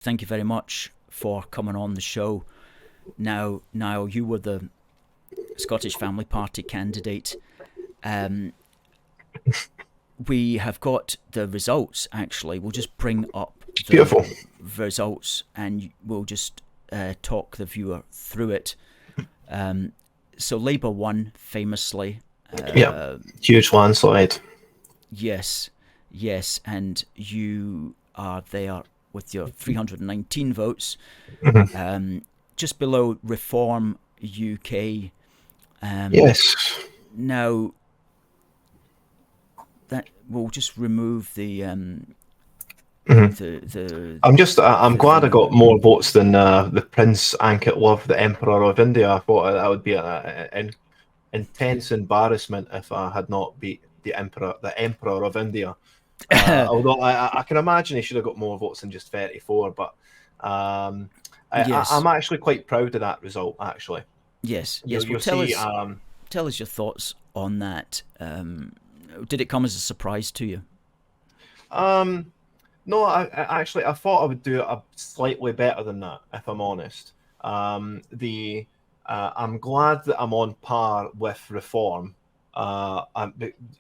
Thank you very much for coming on the show. Now, Niall, you were the Scottish Family Party candidate. We have got the results, actually. We'll just bring up the Beautiful. results and we'll just talk the viewer through it. So Labour won famously. Yeah, huge landslide. Yes, and you are there with your 319 votes, just below Reform UK. Yes. Now, that we'll just remove the I'm glad I thing. got more votes than the Prince Ankit Love, the Emperor of India. I thought that would be an intense embarrassment if I had not beat the Emperor of India. Although I can imagine he should have got more votes than just 34, but Yes, I'm actually quite proud of that result. Actually, yes. Well, you'll see. Tell us your thoughts on that. Did it come as a surprise to you? No, I thought I would do it slightly better than that, if I'm honest. I'm glad that I'm on par with Reform,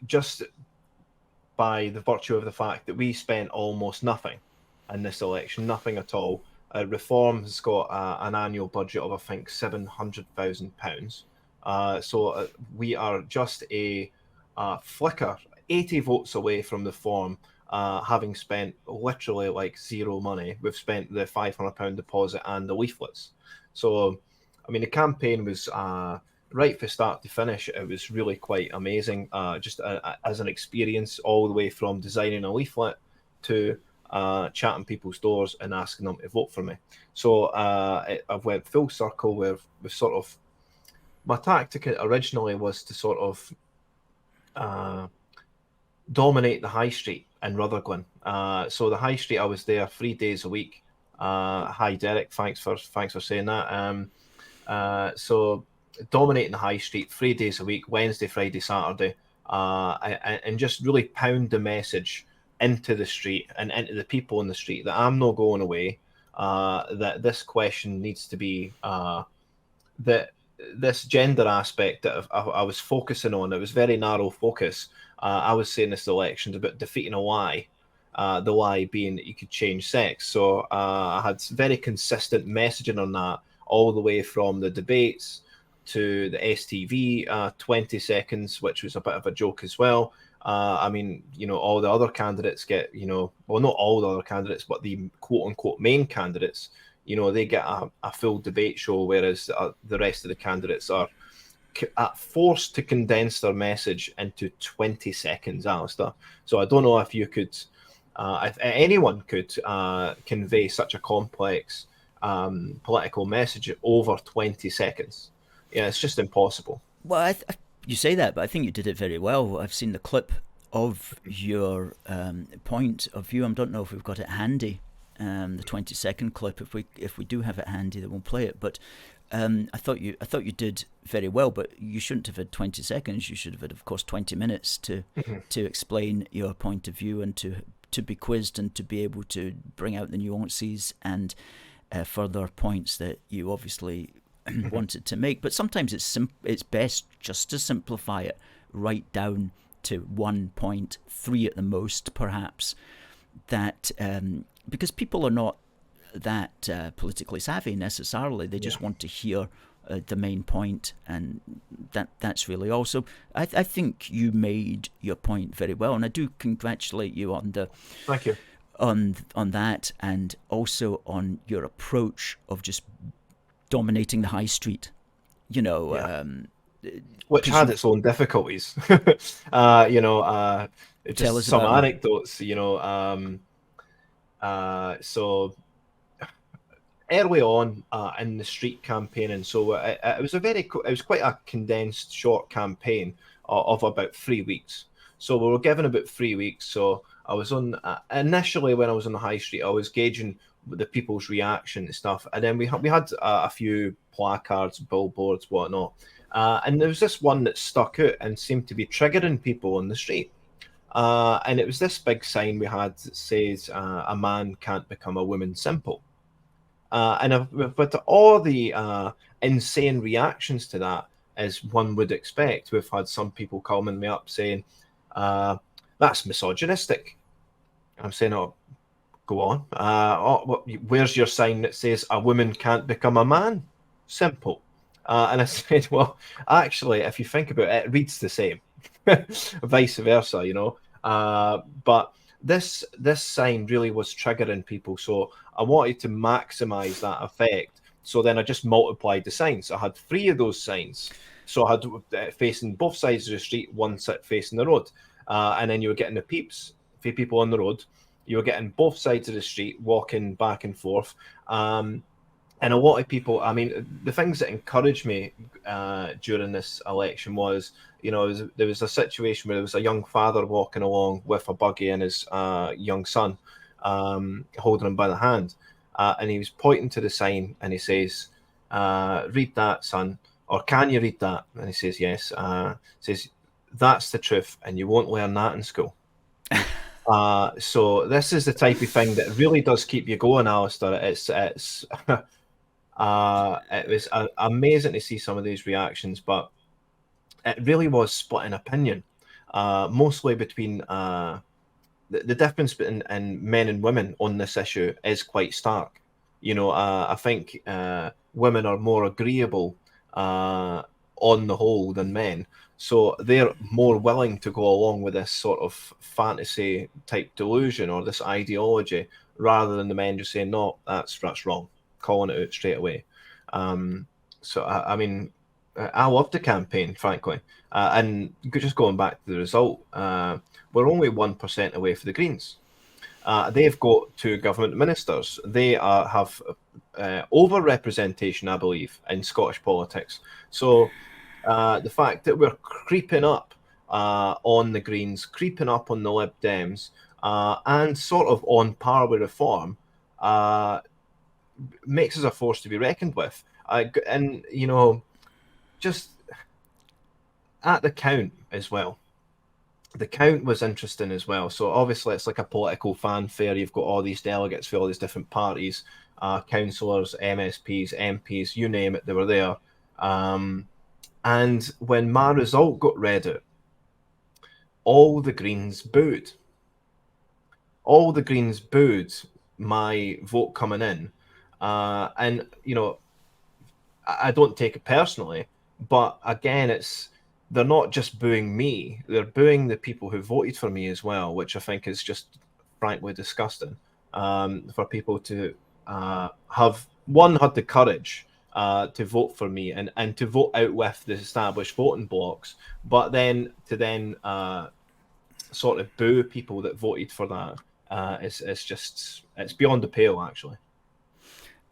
just by the virtue of the fact that we spent almost nothing in this election, nothing at all. Reform has got an annual budget of, I think, £700,000. So we are just a flicker, 80 votes away from Reform, having spent literally like zero money. We've spent the £500 deposit and the leaflets. So, I mean, the campaign was right from start to finish. It was really quite amazing, just as an experience, all the way from designing a leaflet to chatting people's doors and asking them to vote for me. So I've went full circle where we sort of, my tactic originally was to sort of dominate the high street in Rutherglen. So the high street, I was there 3 days a week. Hi Derek, thanks for saying that. So dominating the high street 3 days a week, Wednesday, Friday, Saturday, and just really pound the message into the street and into the people in the street that I'm not going away. That this question needs to be that this gender aspect that I was focusing on. It was very narrow focus. I was saying this election about defeating a lie. The lie being that you could change sex. So I had very consistent messaging on that all the way from the debates to the STV 20 seconds, which was a bit of a joke as well. I mean, all the other candidates get, well, not all the other candidates, but the quote unquote main candidates, they get a full debate show, whereas the rest of the candidates are forced to condense their message into 20 seconds, Alistair. So I don't know if you could, if anyone could convey such a complex political message over 20 seconds. Yeah, it's just impossible. Well, you say that, but I think you did it very well. I've seen the clip of your point of view. I don't know if we've got it handy, the 20-second clip. If we do have it handy, then we'll play it. But I thought you did very well. But you shouldn't have had 20 seconds. You should have had, of course, 20 minutes to explain your point of view and to be quizzed and to be able to bring out the nuances and further points that you obviously wanted to make. But sometimes it's best just to simplify it right down to 1.3 at the most, perhaps. That because people are not that politically savvy necessarily. They just want to hear the main point, and that's really all. So I think you made your point very well, and I do congratulate you on the. Thank you. On that, and also on your approach of just dominating the high street, which had its own difficulties. Just some anecdotes. So early on in the street campaign, and so it was quite a condensed, short campaign of about 3 weeks. So we were given about 3 weeks. So I was on initially when I was on the high street, I was gauging the people's reaction and stuff, and then we had a few placards, billboards, whatnot, and there was this one that stuck out and seemed to be triggering people on the street. And it was this big sign we had that says, "A man can't become a woman simple." But all the insane reactions to that, as one would expect, we've had some people calling me up saying, that's misogynistic. I'm saying, oh, go on. Where's your sign that says a woman can't become a man? Simple. And I said, well, actually, if you think about it, it reads the same, vice versa, you know. But this sign really was triggering people, so I wanted to maximize that effect. So then I just multiplied the signs. I had 3 of those signs. So I had facing both sides of the street, one facing the road, and then you were getting the peeps for people on the road. You were getting both sides of the street walking back and forth. And a lot of people, I mean, the things that encouraged me during this election was, you know, there was a situation where there was a young father walking along with a buggy and his young son holding him by the hand. And he was pointing to the sign and he says, read that, son, or can you read that? And he says, yes. Says, that's the truth and you won't learn that in school. So this is the type of thing that really does keep you going, Alistair. It's it was amazing to see some of these reactions, but it really was splitting opinion, mostly between the difference in men and women on this issue is quite stark. You know, I think women are more agreeable on the whole than men, so they're more willing to go along with this sort of fantasy type delusion or this ideology, rather than the men just saying, no, that's wrong, calling it out straight away. So I mean, I loved the campaign, frankly, and just going back to the result, we're only 1% away for the Greens. They've got 2 government ministers. They have over-representation, I believe, in Scottish politics. So the fact that we're creeping up on the Greens, creeping up on the Lib Dems, and sort of on par with Reform, makes us a force to be reckoned with. And, you know, just at the count as well. The count was interesting as well. So obviously it's like a political fanfare. You've got all these delegates for all these different parties, councillors, MSPs, MPs, you name it, they were there. And when my result got read out, all the Greens booed. All the Greens booed my vote coming in. And, you know, I don't take it personally, but again, they're not just booing me, they're booing the people who voted for me as well, which I think is just frankly disgusting. For people to have had the courage to vote for me and to vote out with the established voting blocks, but then to sort of boo people that voted for that. It's beyond the pale, actually.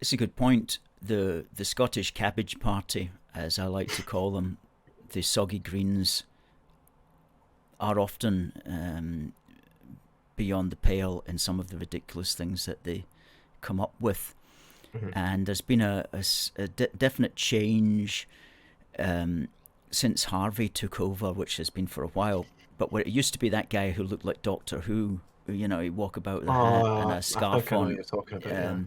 It's a good point. The Scottish Cabbage Party, as I like to call them, the soggy Greens, are often beyond the pale in some of the ridiculous things that they come up with. Mm-hmm. And there's been a definite change since Harvey took over, which has been for a while. But where it used to be that guy who looked like Doctor Who, you know, he'd walk about with a hat and a scarf on. You're talking about, yeah.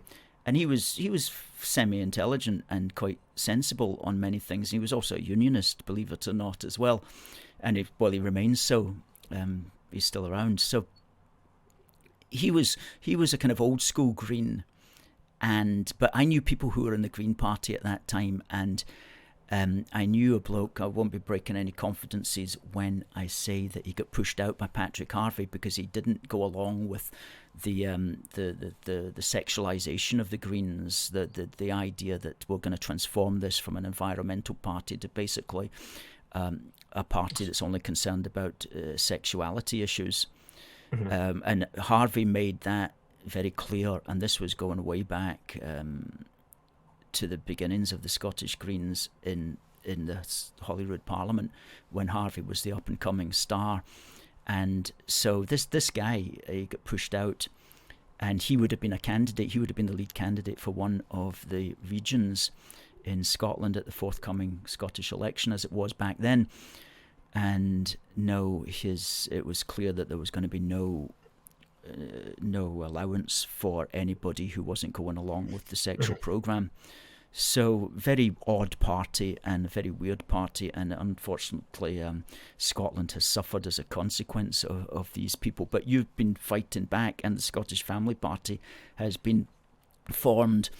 And he was semi-intelligent and quite sensible on many things. He was also a Unionist, believe it or not, as well. And he remains so. He's still around. So he was a kind of old school Green, but I knew people who were in the Green Party at that time, and I knew a bloke. I won't be breaking any confidences when I say that he got pushed out by Patrick Harvey because he didn't go along with the sexualization of the Greens, the idea that we're going to transform this from an environmental party to basically a party that's only concerned about sexuality issues. Mm-hmm. And Harvey made that very clear, and this was going way back to the beginnings of the Scottish Greens in the Holyrood Parliament, when Harvey was the up-and-coming star. And so this guy, he got pushed out, and he would have been a candidate. He would have been the lead candidate for one of the regions in Scotland at the forthcoming Scottish election, as it was back then. And no, it was clear that there was going to be no no allowance for anybody who wasn't going along with the sexual programme. So very odd party and a very weird party, and unfortunately Scotland has suffered as a consequence of these people. But you've been fighting back, and the Scottish Family Party has been formed,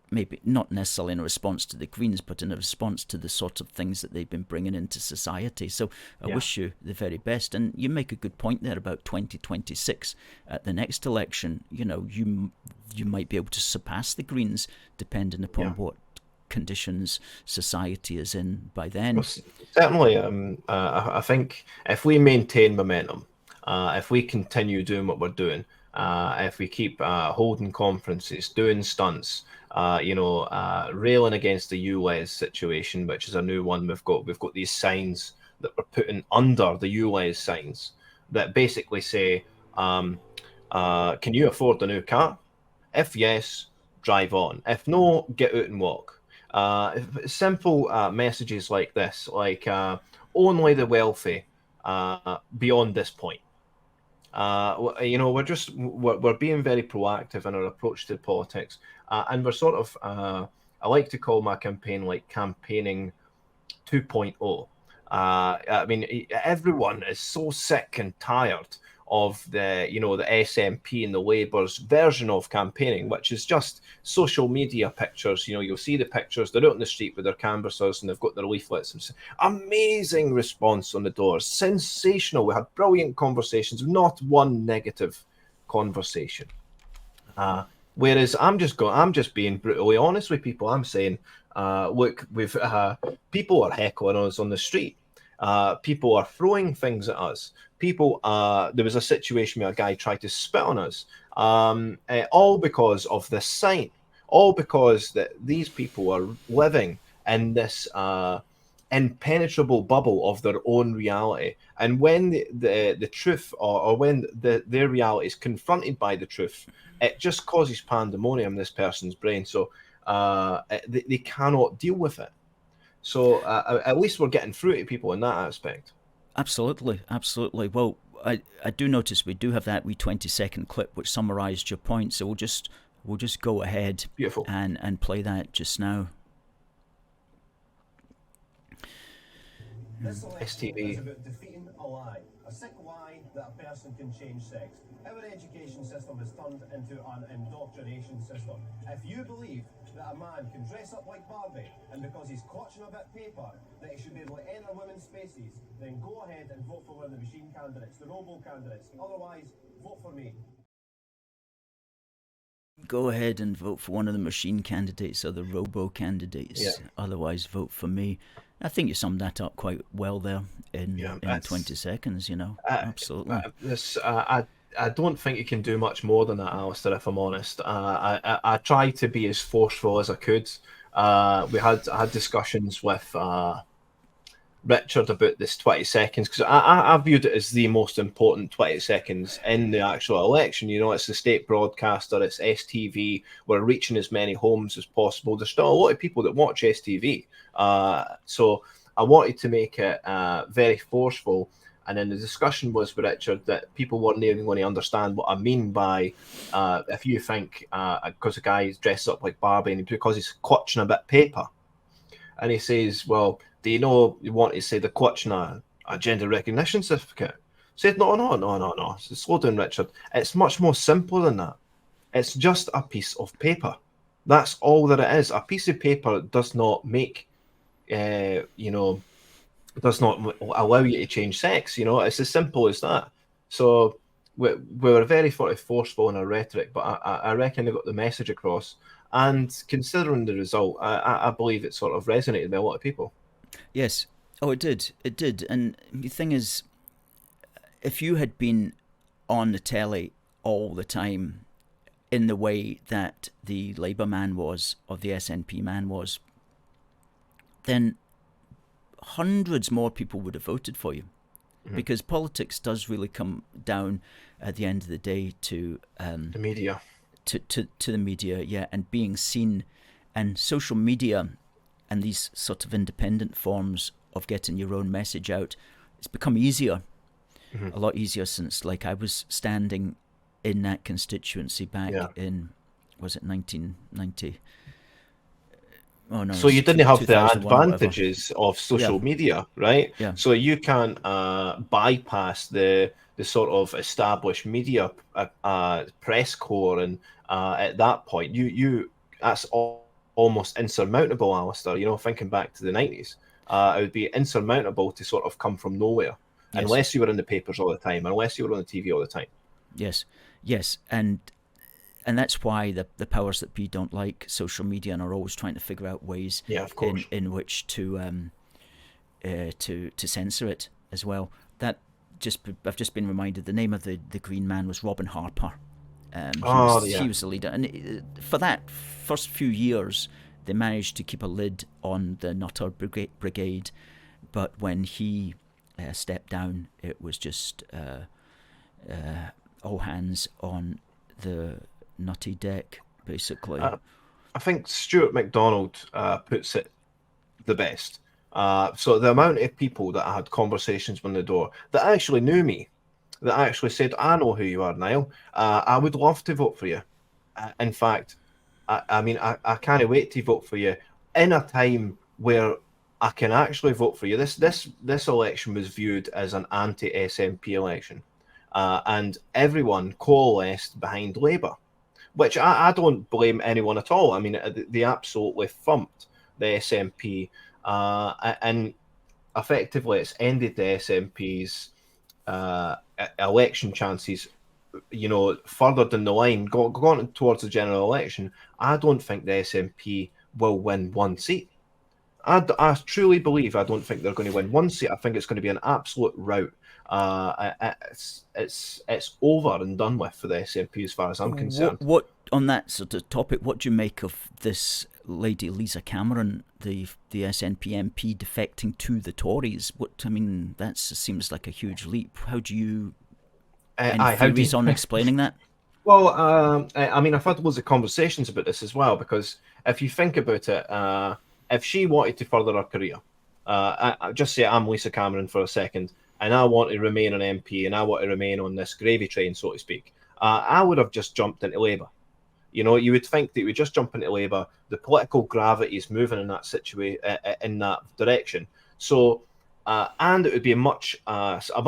maybe not necessarily in response to the Greens, but in a response to the sort of things that they've been bringing into society. So I wish you the very best. And you make a good point there about 2026. At the next election, you might be able to surpass the Greens depending upon what conditions society is in by then. Well, certainly, I think if we maintain momentum, if we continue doing what we're doing, if we keep holding conferences, doing stunts, railing against the ULEZ situation, which is a new one. We've got these signs that we're putting under the ULEZ signs that basically say, can you afford a new car? If yes, drive on. If no, get out and walk. Simple messages like this, like only the wealthy beyond this point. We're being very proactive in our approach to politics, and we're sort of I like to call my campaign like campaigning 2.0. I mean, everyone is so sick and tired of the SNP and the Labour's version of campaigning, which is just social media pictures. You'll see the pictures, they're out on the street with their canvassers and they've got their leaflets. Amazing response on the doors, sensational. We had brilliant conversations, not one negative conversation. Whereas I'm just being brutally honest with people. I'm saying, look, people are heckling us on the street. People are throwing things at us. There was a situation where a guy tried to spit on us, all because of this sign, all because that these people are living in this impenetrable bubble of their own reality. And when the truth, or when their reality is confronted by the truth, it just causes pandemonium in this person's brain. So they cannot deal with it. So at least we're getting through to people in that aspect. Absolutely. Well, I do notice we do have that wee 20-second clip which summarised your point, so we'll just go ahead Beautiful. and play that just now. This election STV. is about defeating a lie, a sick lie that a person can change sex. Our education system has turned into an indoctrination system. If you believe that a man can dress up like Barbie, and because he's clutching a bit of paper, that he should be able to enter women's spaces, then go ahead and vote for one of the machine candidates, the robo candidates. Otherwise, vote for me. Go ahead and vote for one of the machine candidates or the robo candidates. Yeah. Otherwise, vote for me. I think you summed that up quite well there in 20 seconds. Absolutely. I don't think you can do much more than that, Alistair, if I'm honest. I tried to be as forceful as I could. I had discussions with Richard about this 20 seconds, because I viewed it as the most important 20 seconds in the actual election. It's the state broadcaster, it's STV. We're reaching as many homes as possible. There's still a lot of people that watch STV. So I wanted to make it very forceful. And then the discussion was with Richard that people weren't even going to understand what I mean by if you think because a guy is dressed up like Barbie and because he's clutching a bit of paper. And he says, well, do you want to say they're clutching a gender recognition certificate? I said, no. So slow down, Richard. It's much more simple than that. It's just a piece of paper. That's all that it is. A piece of paper does not make, does not allow you to change sex. It's as simple as that. So we were very forceful in our rhetoric, but I reckon they got the message across. And considering the result, I believe it sort of resonated with a lot of people. Yes. Oh, it did. And the thing is, if you had been on the telly all the time in the way that the Labour man was, or the SNP man was, then hundreds more people would have voted for you. Mm-hmm. Because politics does really come down at the end of the day to the media. To the media, yeah, and being seen, and social media and these sort of independent forms of getting your own message out, it's become easier, a lot easier since, like, I was standing in that constituency back Yeah. in, was it 1990? Oh no, So you didn't have the 2001 or whatever. advantages of social Yeah. media, right? Yeah. So you can't bypass the sort of established media press corps, and at that point, that's almost insurmountable, Alistair. You know, thinking back to the 90s, it would be insurmountable to sort of come from nowhere, Yes. unless you were in the papers all the time, unless you were on the TV all the time. Yes, yes, and that's why the powers that be don't like social media and are always trying to figure out ways Yeah, of course. in which to censor it as well. I've just been reminded the name of the Green Man was Robin Harper. He was the leader, and for that first few years they managed to keep a lid on the Nutter Brigade, but when he stepped down, it was just all hands on the nutty deck, basically. I think Stuart MacDonald puts it the best. So the amount of people that I had conversations with the door that actually knew me, that actually said, "I know who you are, Niall. I would love to vote for you." In fact, I can't wait to vote for you in a time where I can actually vote for you. This election was viewed as an anti-SNP election, and everyone coalesced behind Labour, which I don't blame anyone at all. I mean, they absolutely thumped the SNP, and effectively it's ended the SNP's election chances, you know, further down the line, going towards the general election. I don't think the SNP will win one seat. I truly believe I don't think they're going to win one seat. I think it's going to be an absolute rout. It's over and done with for the SNP as far as I'm concerned. What on that sort of topic? What do you make of this lady Lisa Cameron, the SNP MP, defecting to the Tories? That seems like a huge leap. How do you? Any theories on explaining that? Well, I've had loads of conversations about this as well, because if you think about it, if she wanted to further her career, I just say I'm Lisa Cameron for a second, and I want to remain an MP, and I want to remain on this gravy train, so to speak, I would have just jumped into Labour. You know, you would think that you would just jump into Labour. The political gravity is moving in that in that direction. So, and it would be a much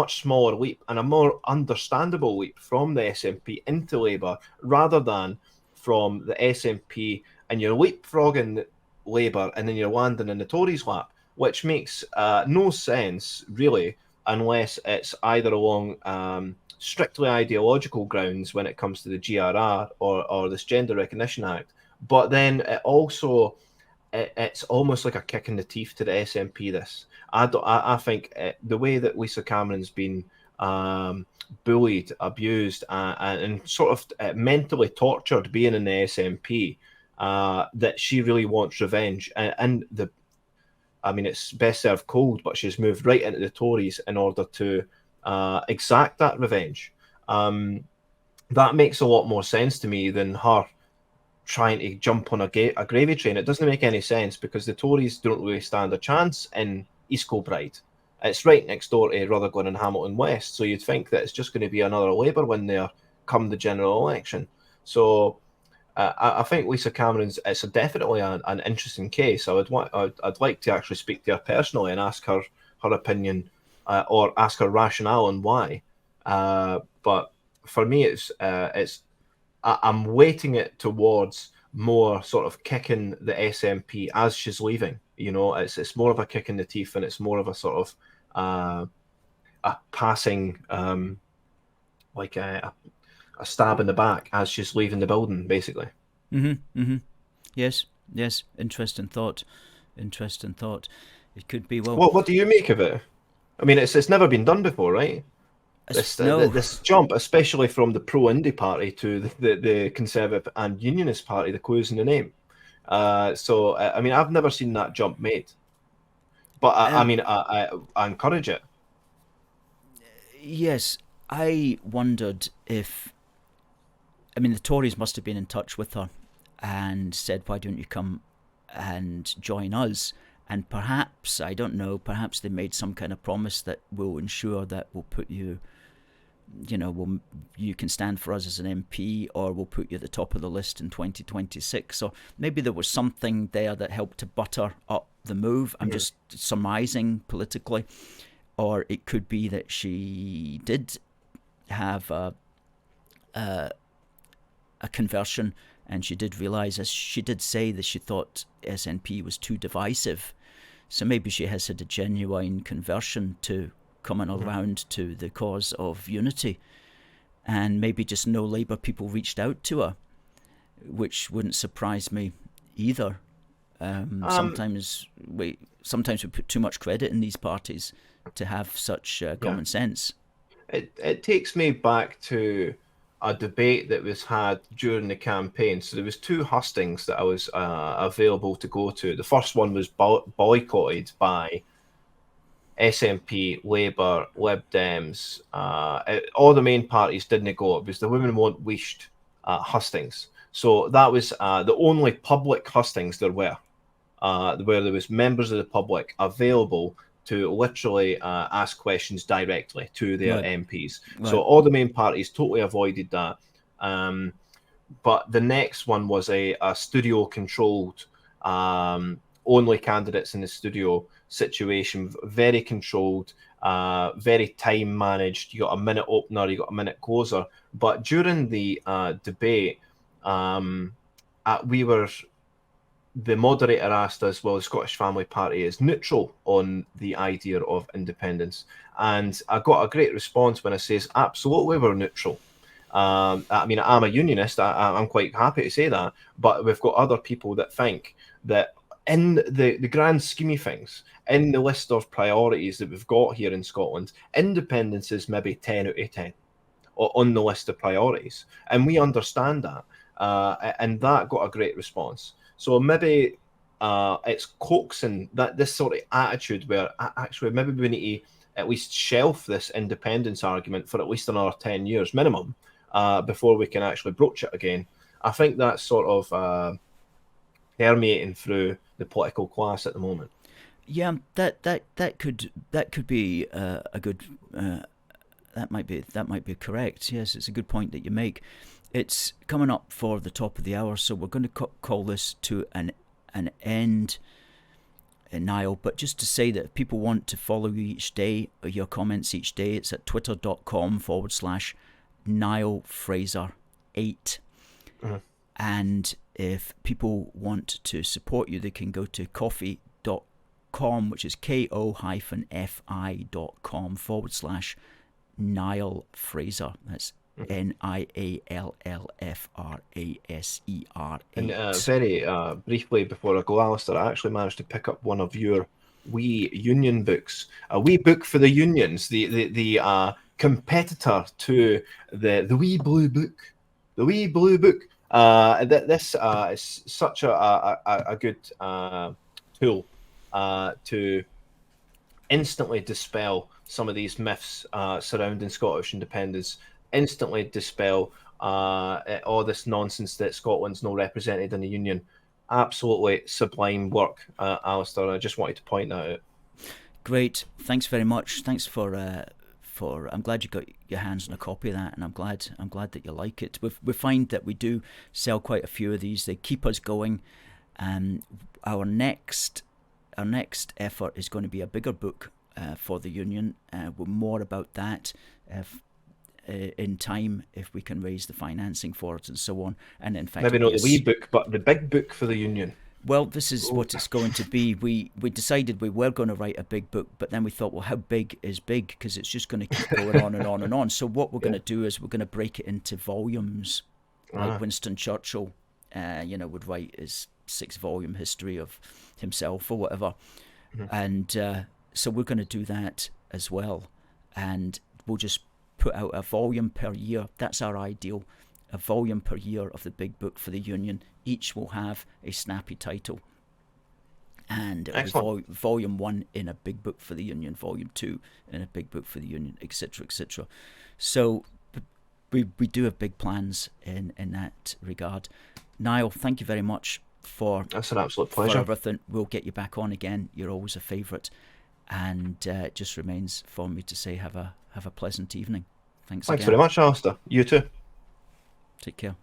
smaller leap and a more understandable leap from the SNP into Labour, rather than from the SNP and you're leapfrogging Labour and then you're landing in the Tories' lap, which makes no sense really, unless it's either along strictly ideological grounds when it comes to the GRR or this Gender Recognition Act. But then it's almost like a kick in the teeth to the SNP. I think the way that Lisa Cameron's been bullied, abused, and sort of mentally tortured being in the SNP, that she really wants revenge. It's best served cold, but she's moved right into the Tories in order to exact that revenge. That makes a lot more sense to me than her trying to jump on a gravy train. It doesn't make any sense, because the Tories don't really stand a chance in East Kilbride. It's right next door to Rutherglen and Hamilton West, so you'd think that it's just going to be another Labour win there come the general election. So I think Lisa Cameron's, it's definitely an interesting case. I'd like to actually speak to her personally and ask her opinion, or ask her rationale and why. But for me, I'm weighting it towards more sort of kicking the SNP as she's leaving. You know, it's more of a kick in the teeth, and it's more of a sort of a passing, like a stab in the back as she's leaving the building, basically. Yes. Interesting thought. It could be. Well, what do you make of it? I mean, it's never been done before, right? This jump, especially from the pro-Indie party to the Conservative and Unionist party, the clues in the name. So I've never seen that jump made, but I encourage it. Yes, I wondered if. The Tories must have been in touch with her and said, "Why don't you come and join us?" And perhaps, I don't know, perhaps they made some kind of promise that will ensure that we'll put you you can stand for us as an MP, or we'll put you at the top of the list in 2026. So maybe there was something there that helped to butter up the move. I'm just surmising politically. Or it could be that she did have a conversion, and she did realise, as she did say, that she thought SNP was too divisive. So maybe she has had a genuine conversion to coming around to the cause of unity. And maybe just no Labour people reached out to her, which wouldn't surprise me either. Sometimes we put too much credit in these parties to have such common sense. It takes me back to a debate that was had during the campaign. So there was 2 hustings that I was available to go to. The first one was boycotted by SNP, Labour, Lib Dems. All the main parties didn't go. It was the Women Want Wished hustings. So that was the only public hustings there were, where there was members of the public available to literally ask questions directly to their MPs. Right. So all the main parties totally avoided that. But the next one was a studio-controlled, only candidates in the studio situation, very controlled, very time-managed. You got a minute opener, you got a minute closer. But during the debate, the moderator asked us, well, the Scottish Family Party is neutral on the idea of independence. And I got a great response when I says, absolutely, we're neutral. I mean, I'm a unionist. I'm quite happy to say that. But we've got other people that think that in the grand scheme of things, in the list of priorities that we've got here in Scotland, independence is maybe 10 out of 10 on the list of priorities. And we understand that. And that got a great response. So maybe it's coaxing this sort of attitude where actually maybe we need to at least shelf this independence argument for at least another 10 years minimum before we can actually broach it again. I think that's sort of permeating through the political class at the moment. Yeah, that could be a good. That might be correct. Yes, it's a good point that you make. It's coming up for the top of the hour, so we're going to call this to an end, Niall. But just to say that if people want to follow you each day, or your comments each day, it's at twitter.com/Niall Fraser 8. And if people want to support you, they can go to coffee.com, which is ko-fi.com/Niall Fraser. That's NIALLFRASER. And very briefly before I go, Alistair, I actually managed to pick up one of your wee union books, a wee book for the unions, the competitor to the wee blue book, This is such a good tool to instantly dispel some of these myths surrounding Scottish independence, instantly dispel all this nonsense that Scotland's not represented in the Union. Absolutely sublime work, Alistair. I just wanted to point that out. Great. Thanks very much. Thanks for I'm glad you got your hands on a copy of that, and I'm glad that you like it. We find that we do sell quite a few of these. They keep us going. Our next effort is going to be a bigger book for the Union. We're more about that in time, if we can raise the financing for it and so on. And in fact, maybe not the wee book, but the big book for the Union. Well, this is what it's going to be. We decided we were going to write a big book, but then we thought, well, how big is big? Because it's just going to keep going on and on and on. So what we're going to do is we're going to break it into volumes, like Winston Churchill, would write his 6-volume history of himself or whatever. And so we're going to do that as well. And we'll just put out a volume per year. That's our ideal. A volume per year of the big book for the Union. Each will have a snappy title. And it'll be volume 1 in a big book for the Union, volume 2 in a big book for the Union, etc., etc. So we do have big plans in that regard. Niall, thank you very much for that's an absolute pleasure. For everything. We'll get you back on again. You're always a favourite. And it just remains for me to say have a pleasant evening. Thanks Thanks again. very much, Alistair. You too. Take care.